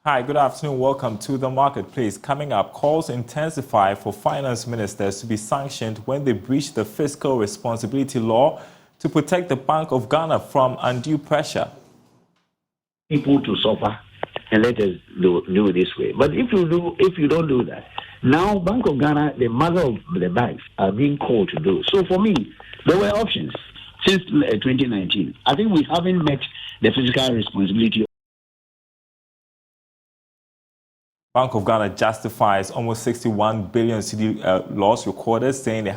Hi, good afternoon. Welcome to the marketplace. Coming up, calls intensify for finance ministers to be sanctioned when they breach the fiscal responsibility law to protect the Bank of Ghana from undue pressure. People to suffer and let us do it this way. But if you don't do that, now Bank of Ghana, the mother of the banks, are being called to do. So for me, there were options since 2019. I think we haven't met the fiscal responsibility. Bank of Ghana justifies almost 61 billion cedi loss recorded, saying it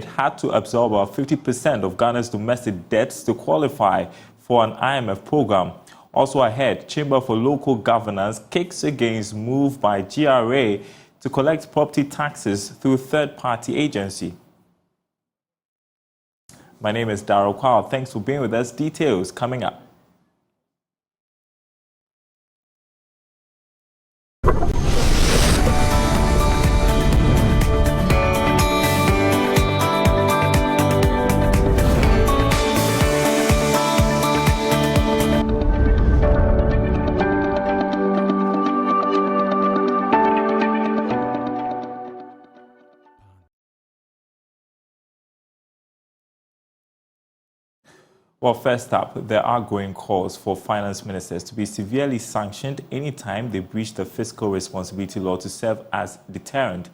had to absorb about 50% of Ghana's domestic debts to qualify for an IMF program. Also ahead, Chamber for Local Governance kicks against move by GRA to collect property taxes through third-party agency. My name is Daryl. Kwawu. Thanks for being with us. Details coming up. Well, first up, there are growing calls for finance ministers to be severely sanctioned anytime they breach the fiscal responsibility law to serve as deterrent.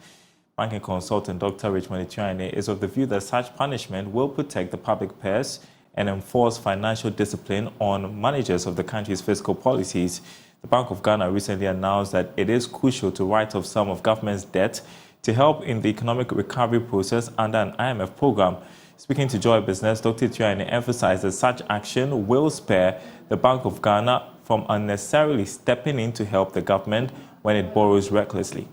Banking consultant Dr. Richmond Etienne is of the view that such punishment will protect the public purse and enforce financial discipline on managers of the country's fiscal policies. The Bank of Ghana recently announced that it is crucial to write off some of government's debt to help in the economic recovery process under an IMF program. Speaking to Joy Business, Dr. Etienne emphasized that such action will spare the Bank of Ghana from unnecessarily stepping in to help the government when it borrows recklessly.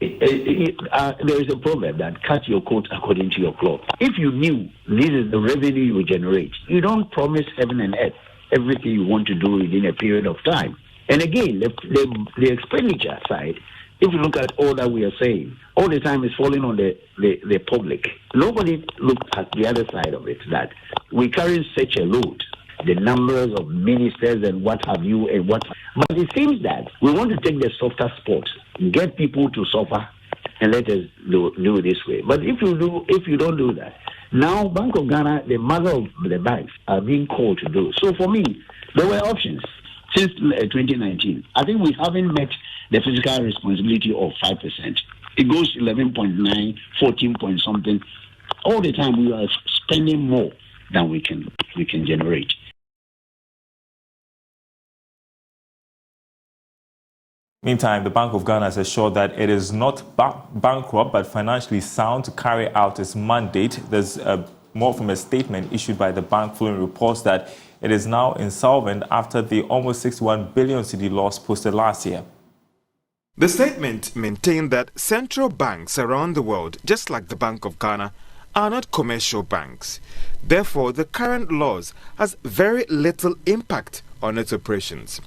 There is a proverb that cut your coat according to your cloth. If you knew this is the revenue you generate, you don't promise heaven and earth everything you want to do within a period of time. And again, the expenditure side, if you look at all that we are saying, all the time is falling on the public. Nobody looks at the other side of it, that we carry such a load, the numbers of ministers and what have you, but it seems that we want to take the softer spot, get people to suffer, and let us do it this way. But if you don't do that, now Bank of Ghana, the mother of the banks, are being called to do. So for me, there were options since 2019. I think we haven't met the fiscal responsibility of 5%. It goes 11.9, 14 point something. All the time we are spending more than we can generate. Meantime, the Bank of Ghana has assured that it is not bankrupt but financially sound to carry out its mandate. There's more from a statement issued by the bank following reports that it is now insolvent after the almost 61 billion cedi loss posted last year. The statement maintained that central banks around the world, just like the Bank of Ghana, are not commercial banks. Therefore, the current laws has very little impact on its operations.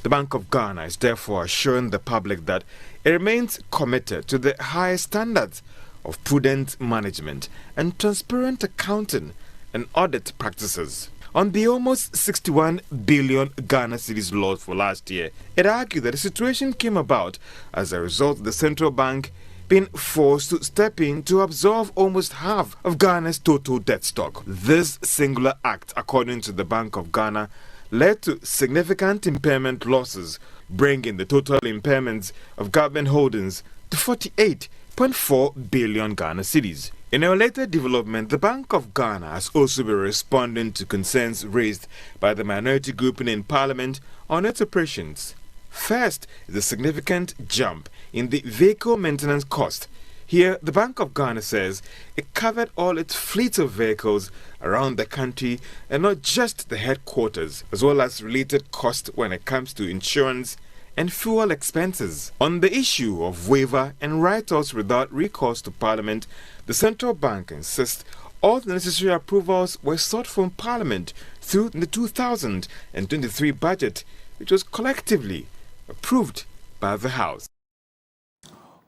The Bank of Ghana is therefore assuring the public that it remains committed to the highest standards of prudent management and transparent accounting and audit practices. On the almost 61 billion Ghana cedis loss for last year, it argued that the situation came about as a result of the central bank being forced to step in to absorb almost half of Ghana's total debt stock. This singular act, according to the Bank of Ghana, led to significant impairment losses, bringing the total impairments of government holdings to 48.4 billion Ghana cedis. In a related development, the Bank of Ghana has also been responding to concerns raised by the minority grouping in Parliament on its operations. First is a significant jump in the vehicle maintenance cost. Here, the Bank of Ghana says it covered all its fleet of vehicles around the country and not just the headquarters, as well as related costs when it comes to insurance and fuel expenses. On the issue of waiver and write-offs without recourse to Parliament, the central bank insists all the necessary approvals were sought from Parliament through the 2023 budget, which was collectively approved by the House.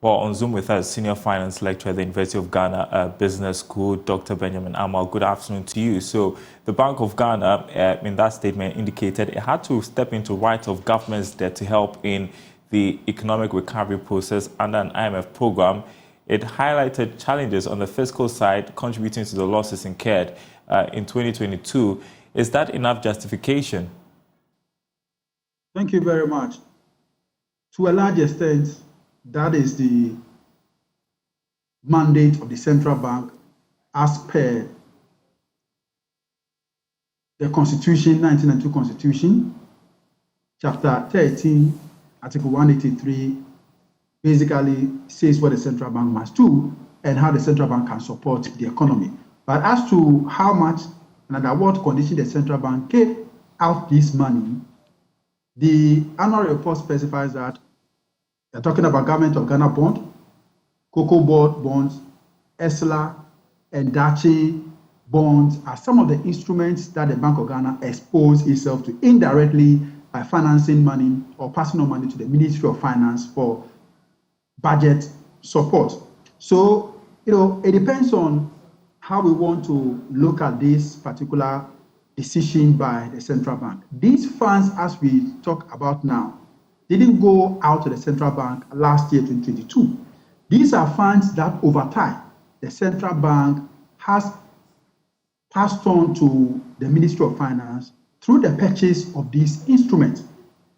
Well, on Zoom with us, Senior Finance Lecturer at the University of Ghana Business School, Dr. Benjamin Amal. Good afternoon to you. So the Bank of Ghana, in that statement, indicated it had to step into right-of government's debt to help in the economic recovery process under an IMF program. It highlighted challenges on the fiscal side, contributing to the losses incurred in 2022. Is that enough justification? Thank you very much. To a large extent, that is the mandate of the central bank as per the Constitution, 1992 Constitution, Chapter 13, Article 183, basically says what the central bank must do and how the central bank can support the economy. But as to how much and under what condition the central bank gave out this money, the annual report specifies that they're talking about Government of Ghana bond, Cocoa Board bonds, ESLA, and Dachi bonds are some of the instruments that the Bank of Ghana exposed itself to indirectly by financing money or passing on money to the Ministry of Finance for budget support. So, it depends on how we want to look at this particular decision by the central bank. These funds, as we talk about now, didn't go out to the central bank last year, 2022. These are funds that over time, the central bank has passed on to the Ministry of Finance through the purchase of these instruments.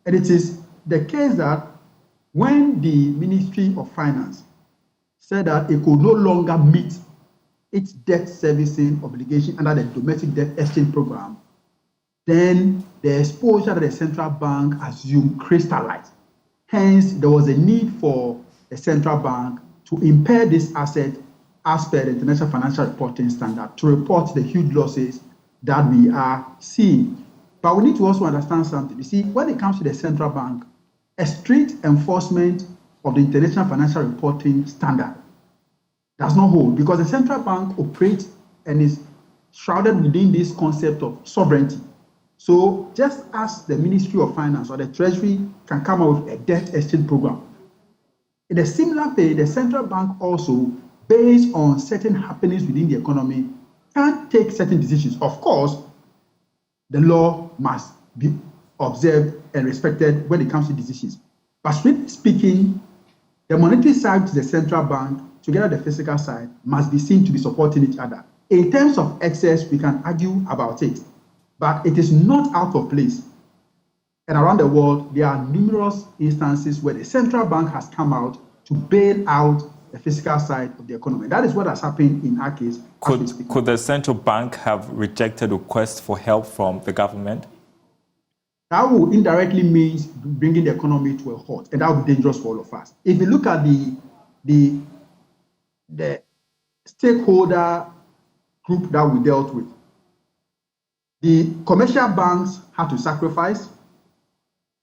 And it is the case that when the Ministry of Finance said that it could no longer meet its debt servicing obligation under the domestic debt exchange program, then the exposure that the central bank assumed crystallized. Hence, there was a need for the central bank to impair this asset as per the International Financial Reporting Standard to report the huge losses that we are seeing. But we need to also understand something. You see, when it comes to the central bank, a strict enforcement of the International Financial Reporting Standard does not hold because the central bank operates and is shrouded within this concept of sovereignty. So just as the Ministry of Finance or the Treasury can come up with a debt exchange program, in a similar way, the central bank also, based on certain happenings within the economy, can take certain decisions. Of course, the law must be observed and respected when it comes to decisions. But strictly speaking, the monetary side to the central bank, together with the fiscal side, must be seen to be supporting each other. In terms of excess, we can argue about it, but it is not out of place. And around the world, there are numerous instances where the central bank has come out to bail out the fiscal side of the economy. That is what has happened in our case. Could the central bank have rejected requests for help from the government? That will indirectly mean bringing the economy to a halt, and that will be dangerous for all of us. If you look at the stakeholder group that we dealt with, the commercial banks had to sacrifice,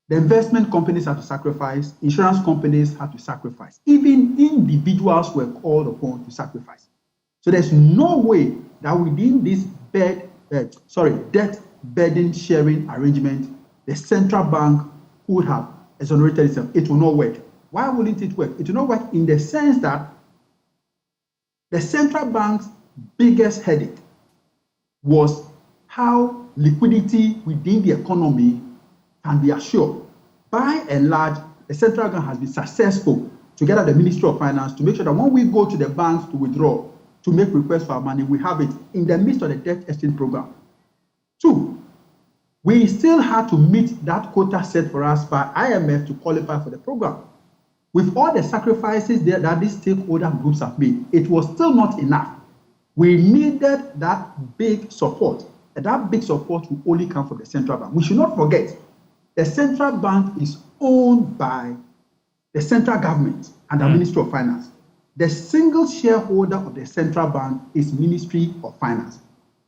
the investment companies had to sacrifice, insurance companies had to sacrifice. Even individuals were called upon to sacrifice. So there's no way that within this debt burden sharing arrangement, the central bank would have exonerated itself. It will not work. Why wouldn't it work? It will not work in the sense that the central bank's biggest headache was how liquidity within the economy can be assured. By and large, the central bank has been successful, together with the Ministry of Finance, to make sure that when we go to the banks to withdraw, to make requests for our money, we have it in the midst of the debt exchange program. Two, we still had to meet that quota set for us by IMF to qualify for the program. With all the sacrifices that these stakeholder groups have made, it was still not enough. We needed that big support, and that big support will only come from the central bank. We should not forget, the central bank is owned by the central government and the Ministry of Finance. The single shareholder of the central bank is Ministry of Finance.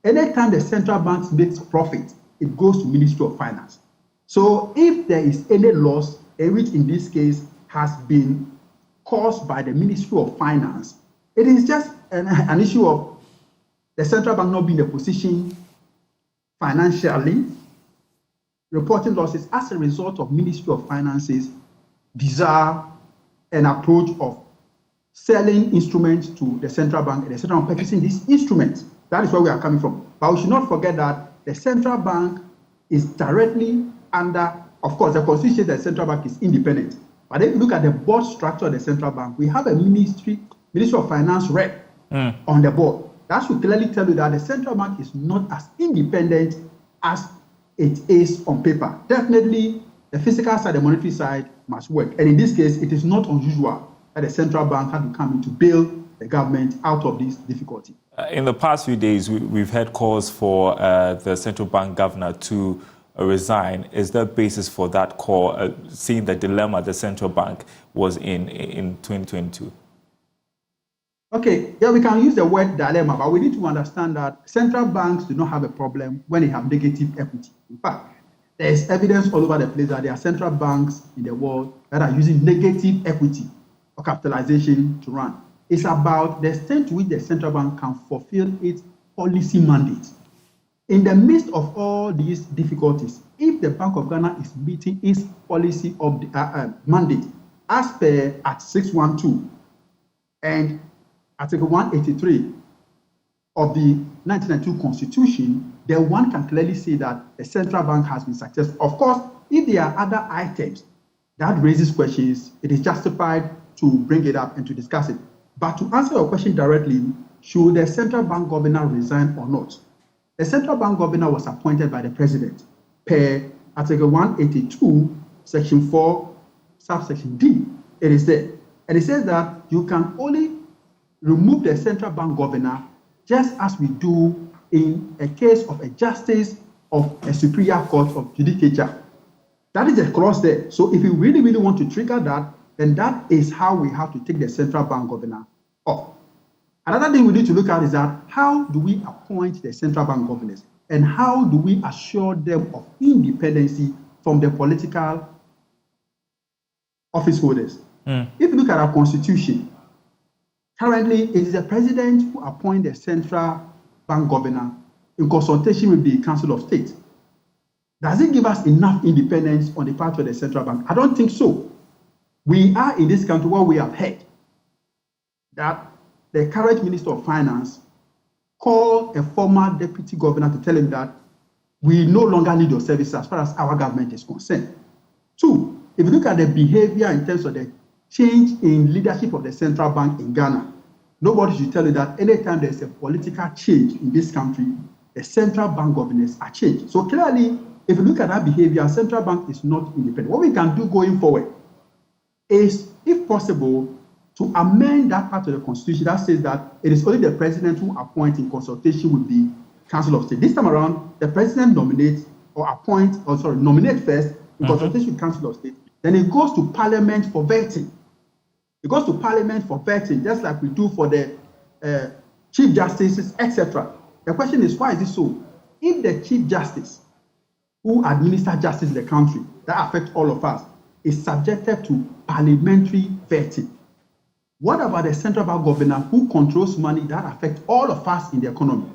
Anytime the central bank makes profit, it goes to Ministry of Finance. So if there is any loss, which in this case has been caused by the Ministry of Finance, it is just an issue of the central bank not being in a position financially reporting losses as a result of Ministry of Finance's desire and approach of selling instruments to the central bank, and the central bank purchasing these instruments. That is where we are coming from. But we should not forget that the central bank is directly under, of course, the constitution says that the central bank is independent. But if you look at the board structure of the central bank, we have a Ministry of Finance rep on the board. That should clearly tell you that the central bank is not as independent as it is on paper. Definitely, the physical side, the monetary side must work. And in this case, it is not unusual that the central bank had to come in to bail the government out of this difficulty. In the past few days, we've had calls for the central bank governor to resign. Is there a basis for that call, seeing the dilemma the central bank was in 2022? Okay, yeah, we can use the word dilemma, but we need to understand that central banks do not have a problem when they have negative equity. In fact, there is evidence all over the place that there are central banks in the world that are using negative equity or capitalization to run. It's about the extent to which the central bank can fulfill its policy mandate. In the midst of all these difficulties, if the Bank of Ghana is meeting its policy of the mandate as per Act 612 and Article 183 of the 1992 Constitution, then one can clearly see that the central bank has been successful. Of course, if there are other items that raises questions, it is justified to bring it up and to discuss it. But to answer your question directly, should the central bank governor resign or not? The central bank governor was appointed by the president per Article 182, Section 4, subsection D. It is there. And it says that you can only remove the central bank governor just as we do in a case of a justice of a superior court of judicature. That is a clause there. So if you really, really want to trigger that, then that is how we have to take the central bank governor off. Another thing we need to look at is that how do we appoint the central bank governors and how do we assure them of independency from the political office holders? If you look at our constitution, currently it is the president who appoints the central bank governor in consultation with the Council of State. Does it give us enough independence on the part of the central bank? I don't think so. We are in this country where we have heard that the current Minister of Finance called a former deputy governor to tell him that we no longer need your services as far as our government is concerned. Two, if you look at the behavior in terms of the change in leadership of the central bank in Ghana, nobody should tell you that anytime there's a political change in this country, the central bank governors are changed. So clearly, if you look at that behavior, central bank is not independent. What we can do going forward is, if possible, to amend that part of the constitution that says that it is only the president who appoints in consultation with the Council of State. This time around, the president nominates or nominate first in consultation with the Council of State. Then it goes to Parliament for vetting. It goes to Parliament for vetting, just like we do for the Chief Justices, etc. The question is, why is it so? If the Chief Justice, who administers justice in the country, that affects all of us, is subjected to parliamentary vetting, what about the central bank governor who controls money that affects all of us in the economy?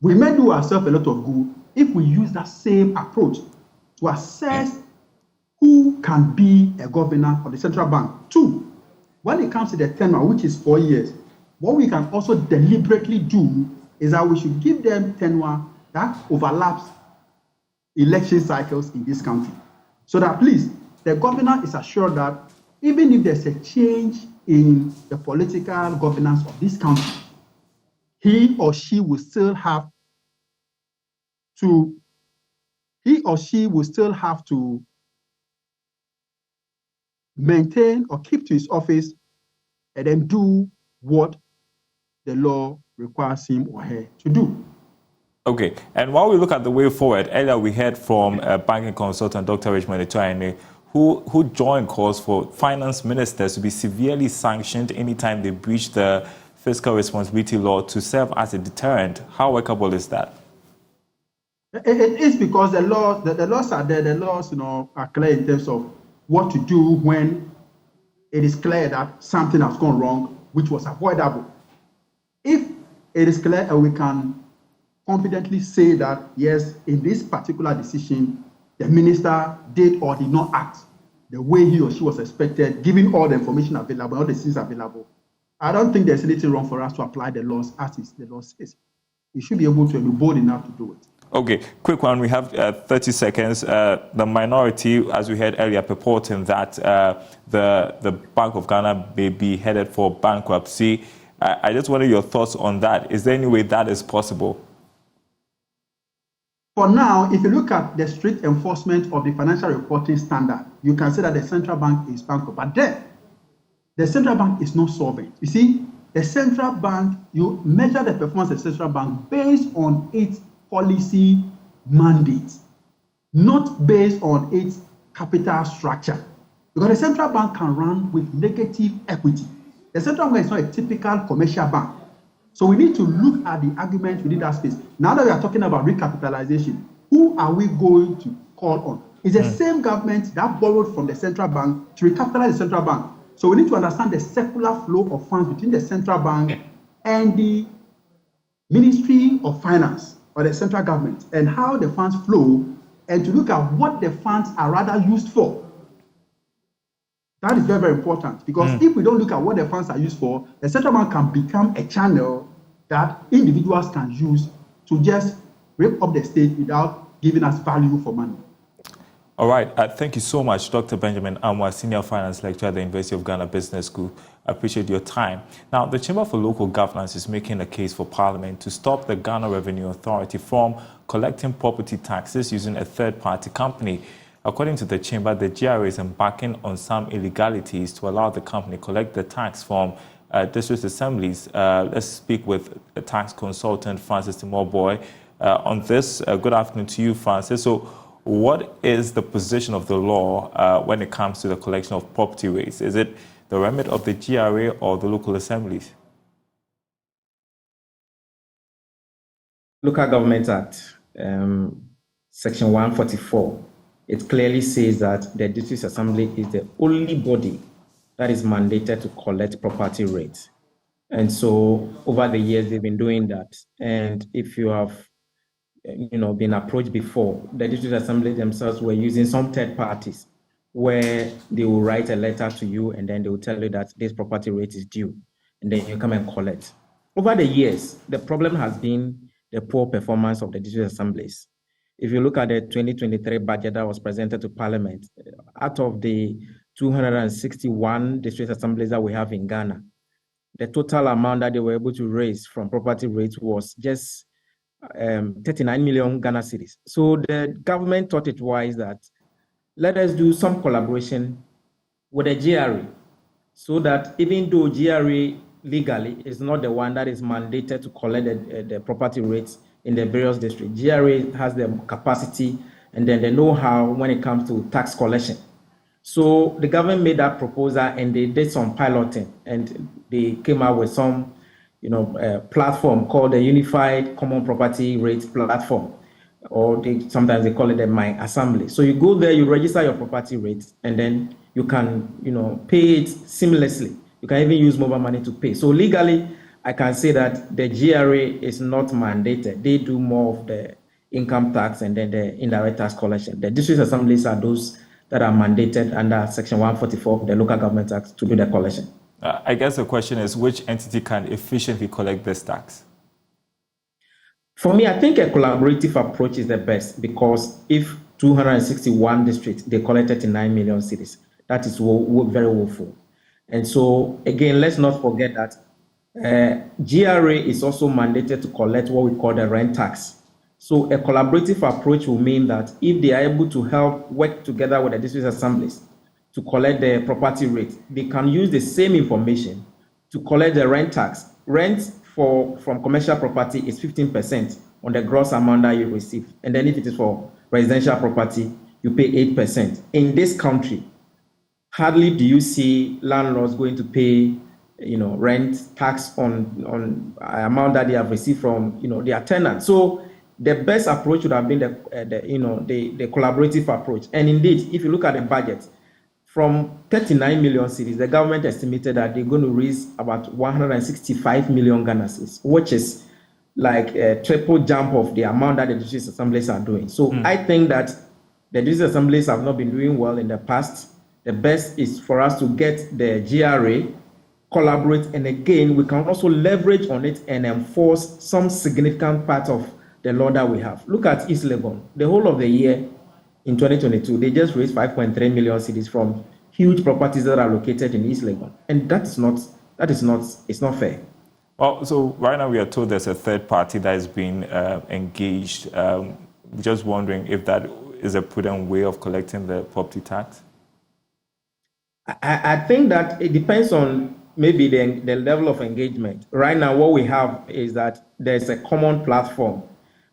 We may do ourselves a lot of good if we use that same approach to assess who can be a governor of the central bank. Two, when it comes to the tenure, which is 4 years, what we can also deliberately do is that we should give them tenure that overlaps election cycles in this country. So that, please, the governor is assured that even if there's a change in the political governance of this country, he or she will still have to maintain or keep to his office and then do what the law requires him or her to do. Okay, and while we look at the way forward, earlier we heard from banking consultant Dr. Richmond Etuayene, who joined calls for finance ministers to be severely sanctioned anytime they breach the fiscal responsibility law to serve as a deterrent. How workable is that? It is because the laws are there. The laws, are clear in terms of what to do when it is clear that something has gone wrong, which was avoidable. If it is clear and we can confidently say that, yes, in this particular decision, the minister did or did not act the way he or she was expected, given all the information available, all the things available, I don't think there's anything wrong for us to apply the laws as the law says. You should be able to be bold enough to do it. Okay, quick one. We have 30 seconds. The minority, as we heard earlier, purporting that the Bank of Ghana may be headed for bankruptcy. I just wanted your thoughts on that. Is there any way that is possible? For now, if you look at the strict enforcement of the financial reporting standard, you can say that the central bank is bankrupt. But then, the central bank is not solvent. You see, the central bank, you measure the performance of the central bank based on its policy mandate, not based on its capital structure. Because the central bank can run with negative equity. The central bank is not a typical commercial bank. So we need to look at the argument within that space. Now that we are talking about recapitalization, who are we going to call on? It's the same government that borrowed from the central bank to recapitalize the central bank. So we need to understand the circular flow of funds between the central bank and the Ministry of Finance or the central government and how the funds flow, and to look at what the funds are rather used for. That is very, very important, because if we don't look at what the funds are used for, the central bank can become a channel that individuals can use to just rip up the state without giving us value for money. All right. Thank you so much, Dr. Benjamin Amwa, Senior Finance Lecturer at the University of Ghana Business School. I appreciate your time. Now, the Chamber for Local Governance is making a case for Parliament to stop the Ghana Revenue Authority from collecting property taxes using a third-party company. According to the Chamber, the GRA is embarking on some illegalities to allow the company collect the tax from district assemblies. Let's speak with a tax consultant, Francis Timoboy, on this. Good afternoon to you, Francis. So, what is the position of the law when it comes to the collection of property rates? Is it the remit of the GRA or the local assemblies? Local Government Act, Section 144, it clearly says that the district assembly is the only body that is mandated to collect property rates. And so over the years, they've been doing that. And if you have been approached before, the district assembly themselves were using some third parties where they will write a letter to you and then they will tell you that this property rate is due, and then you come and collect. Over the years, the problem has been the poor performance of the district assemblies. If you look at the 2023 budget that was presented to Parliament, out of the 261 district assemblies that we have in Ghana, the total amount that they were able to raise from property rates was just 39 million Ghana cedis. So the government thought it wise that let us do some collaboration with the GRA, so that even though GRA legally is not the one that is mandated to collect the property rates in the various districts, GRA has the capacity and then the know-how when it comes to tax collection. So the government made that proposal and they did some piloting and they came out with some platform called the Unified Common Property Rates Platform, or sometimes they call it the My Assembly. So you go there, you register your property rates, and then you can, pay it seamlessly. You can even use mobile money to pay. So legally, I can say that the GRA is not mandated. They do more of the income tax and then the indirect tax collection. The district assemblies are those that are mandated under Section 144 of the Local Government Act to do the collection. I guess the question is, which entity can efficiently collect this tax? For me, I think a collaborative approach is the best, because if 261 districts, they collect 39 million cedis, that is very woeful. And so, again, let's not forget that GRA is also mandated to collect what we call the rent tax. So a collaborative approach will mean that if they are able to help work together with the district assemblies to collect the property rate, they can use the same information to collect the rent tax. Rent from commercial property is 15% on the gross amount that you receive. And then if it is for residential property, you pay 8%. In this country, hardly do you see landlords going to pay rent tax on amount that they have received from their tenants. So the best approach would have been the collaborative approach. And indeed, if you look at the budget, from 39 million cedis, the government estimated that they're going to raise about 165 million Ghana cedis, which is like a triple jump of the amount that the district assemblies are doing. So I think that the district assemblies have not been doing well in the past. The best is for us to get the GRA collaborate, and again, we can also leverage on it and enforce some significant part of the law that we have. Look at East Legon. The whole of the year in 2022, they just raised 5.3 million cedis from huge properties that are located in East Legon, and it's not fair. Well, so right now we are told there's a third party that is being engaged. Just wondering if that is a prudent way of collecting the property tax? I think that it depends on maybe the level of engagement. Right now, what we have is that there's a common platform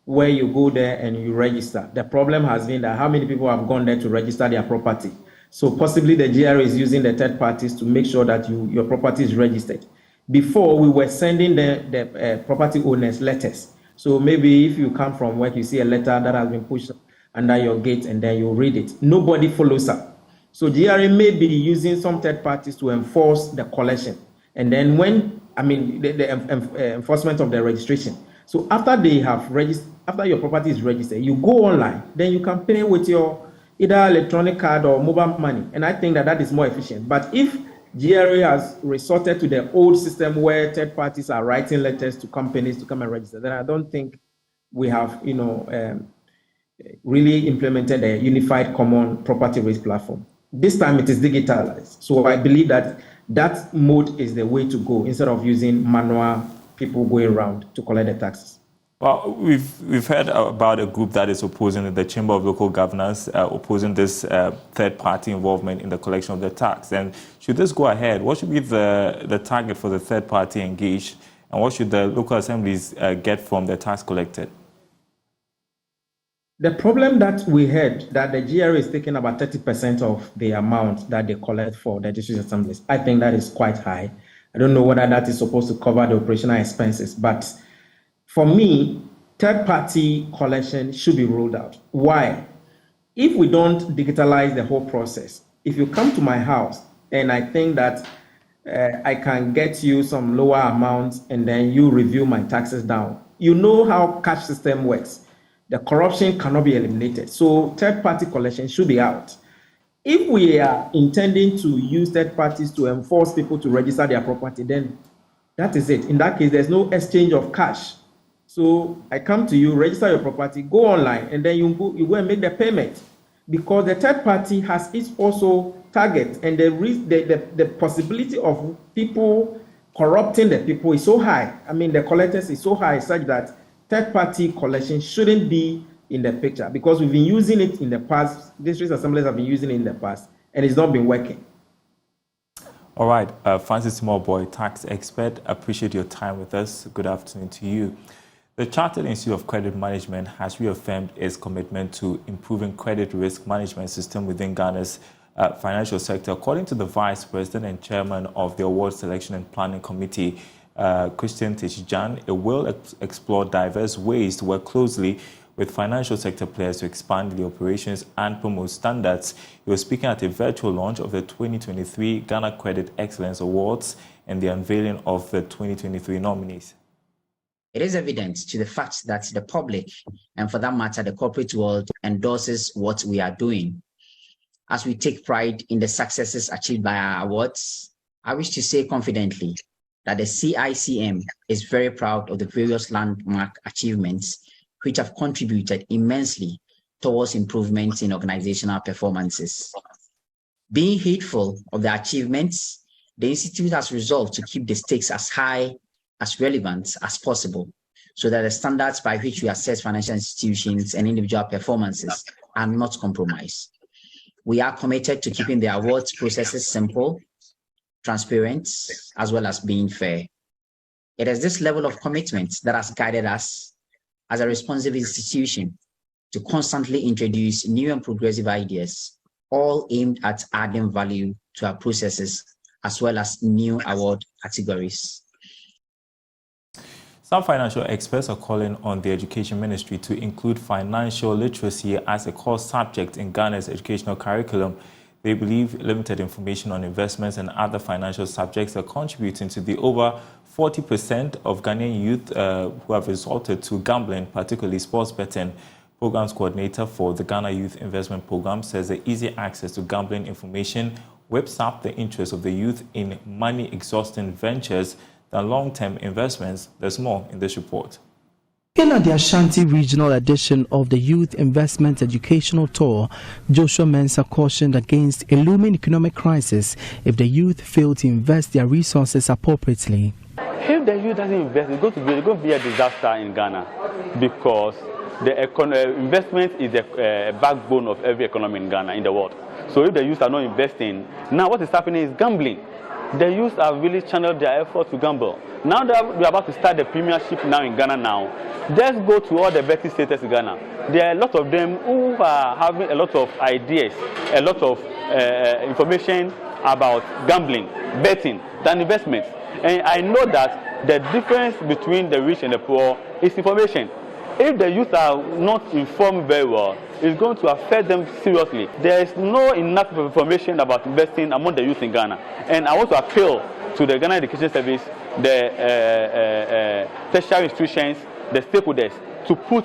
where you go there and you register. The problem has been that how many people have gone there to register their property? So possibly the GRA is using the third parties to make sure that your property is registered. Before, we were sending the property owners letters. So maybe if you come from work, you see a letter that has been pushed under your gate and then you read it. Nobody follows up. So GRA may be using some third parties to enforce the collection. And then the enforcement of the registration. So after they have registered, after your property is registered, you go online, then you can pay with your either electronic card or mobile money. And I think that is more efficient. But if GRA has resorted to the old system where third parties are writing letters to companies to come and register, then I don't think we have, really implemented a unified common property risk platform. This time it is digitalized. So I believe that mode is the way to go instead of using manual people going around to collect the taxes. Well, we've heard about a group that is opposing the Chamber of Local Governors, opposing this third-party involvement in the collection of the tax. And should this go ahead, what should be the target for the third-party engaged, and what should the local assemblies get from the tax collected? The problem that we heard that the GRA is taking about 30% of the amount that they collect for the district assemblies. I think that is quite high. I don't know whether that is supposed to cover the operational expenses, but for me, third-party collection should be rolled out. Why? If we don't digitalize the whole process, if you come to my house and I think that I can get you some lower amounts and then you review my taxes down, you know how cash system works. The corruption cannot be eliminated. So third-party collection should be out. If we are intending to use third parties to enforce people to register their property, then that is it. In that case, there's no exchange of cash. So I come to you, register your property, go online, and then you go and make the payment. Because the third party has its also target, and the possibility of people corrupting the people is so high. I mean, the collectors is so high such that third-party collection shouldn't be in the picture because we've been using it in the past. District assemblies have been using it in the past, and it's not been working. All right, Francis Smallboy, tax expert, appreciate your time with us. Good afternoon to you. The Chartered Institute of Credit Management has reaffirmed its commitment to improving credit risk management system within Ghana's financial sector. According to the Vice President and Chairman of the Award Selection and Planning Committee, Christian Techijan, it will explore diverse ways to work closely with financial sector players to expand the operations and promote standards. He was speaking at a virtual launch of the 2023 Ghana Credit Excellence Awards and the unveiling of the 2023 nominees. It is evident to the fact that the public, and for that matter, the corporate world, endorses what we are doing. As we take pride in the successes achieved by our awards, I wish to say confidently that the CICM is very proud of the various landmark achievements which have contributed immensely towards improvements in organizational performances. Being heedful of the achievements, the Institute has resolved to keep the stakes as high, as relevant as possible, so that the standards by which we assess financial institutions and individual performances are not compromised. We are committed to keeping the awards processes simple, transparent, as well as being fair. It is this level of commitment that has guided us as a responsible institution to constantly introduce new and progressive ideas, all aimed at adding value to our processes, as well as new award categories. Some financial experts are calling on the Education Ministry to include financial literacy as a core subject in Ghana's educational curriculum. They believe limited information on investments and other financial subjects are contributing to the over 40% of Ghanaian youth who have resorted to gambling, particularly sports betting. Programs coordinator for the Ghana Youth Investment Program says the easy access to gambling information whips up the interest of the youth in money-exhausting ventures than long-term investments. There's more in this report. In the Ashanti Regional edition of the Youth Investment Educational Tour, Joshua Mensah cautioned against a looming economic crisis if the youth fail to invest their resources appropriately. If the youth doesn't invest, it's going to be a disaster in Ghana, because the investment is a backbone of every economy in Ghana, in the world. So if the youth are not investing, now what is happening is gambling. The youth have really channeled their efforts to gamble. Now that we're about to start the premiership now in Ghana now, just go to all the betting states in Ghana. There are a lot of them who are having a lot of ideas, a lot of information about gambling, betting, than investments. And I know that the difference between the rich and the poor is information. If the youth are not informed very well, it's going to affect them seriously. There is no enough information about investing among the youth in Ghana. And I want to appeal to the Ghana Education Service, the tertiary institutions, the stakeholders, to put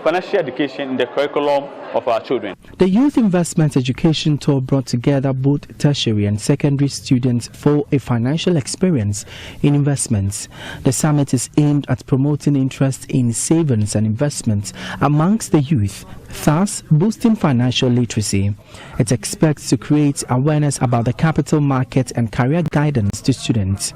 financial education in the curriculum of our children. The Youth Investment Education Tour brought together both tertiary and secondary students for a financial experience in investments. The summit is aimed at promoting interest in savings and investments amongst the youth, thus boosting financial literacy. It expects to create awareness about the capital market and career guidance to students.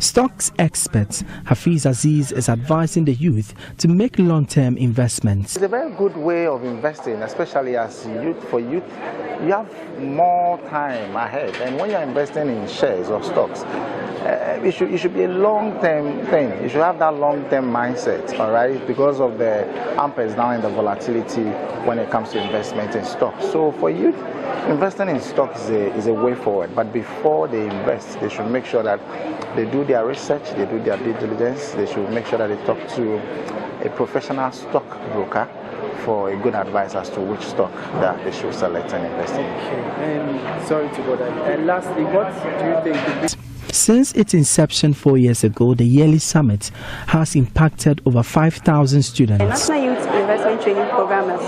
Stocks expert Hafiz Aziz is advising the youth to make long-term investments. It's a very good way of investing, especially as youth. For youth, you have more time ahead, and when you're investing in shares or stocks, it should be a long-term thing. You should have that long-term mindset, all right, because of the up and down and the volatility when it comes to investment in stocks. So for youth, investing in stocks is a way forward. But before they invest, they should make sure that they do their research, they do their due diligence. They should make sure that they talk to a professional stock broker for a good advice as to which stock that they should select and invest in. And sorry to bother you. And lastly, what do you think? Since its inception 4 years ago, the yearly summit has impacted over 5,000 students. The National Youth Investment Training Program has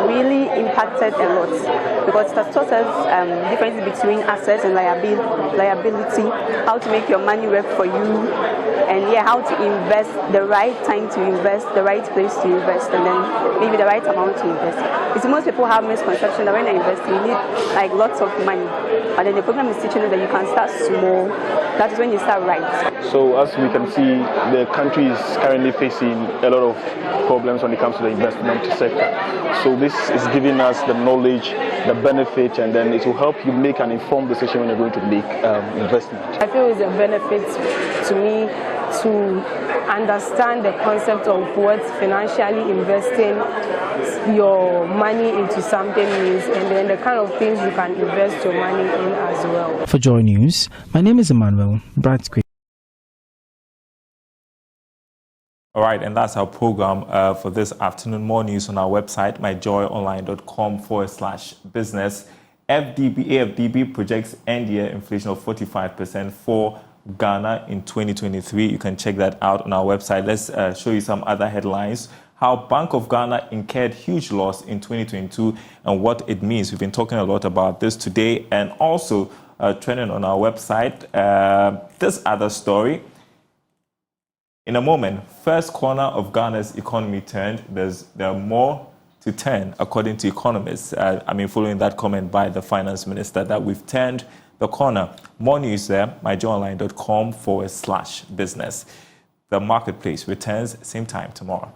really impacted a lot because it has taught us the difference between assets and liability, how to make your money work for you, and how to invest, the right time to invest, the right place to invest, and then maybe the right amount to invest. Because most people have misconception that when they invest, you need like lots of money, but then the program is teaching you that you can start small. That is when you start right. So as we can see, the country is currently facing a lot of problems when it comes to the investment sector. So this is giving us the knowledge, the benefit, and then it will help you make an informed decision when you're going to make investment. I feel it's a benefit to me to understand the concept of what financially investing your money into something is, and then the kind of things you can invest your money in as well. For JoyNews, my name is Emmanuel Bradquist. All right, and that's our program for this afternoon. More news on our website, myjoyonline.com/business. AFDB projects end-year inflation of 45% for Ghana in 2023. You can check that out on our website. Let's show you some other headlines. How Bank of Ghana incurred huge loss in 2022 and what it means. We've been talking a lot about this today, and also trending on our website, this other story. In a moment, first corner of Ghana's economy turned. There are more to turn, according to economists. Following that comment by the finance minister that we've turned the corner. More news there, myjoyonline.com/business. The marketplace returns same time tomorrow.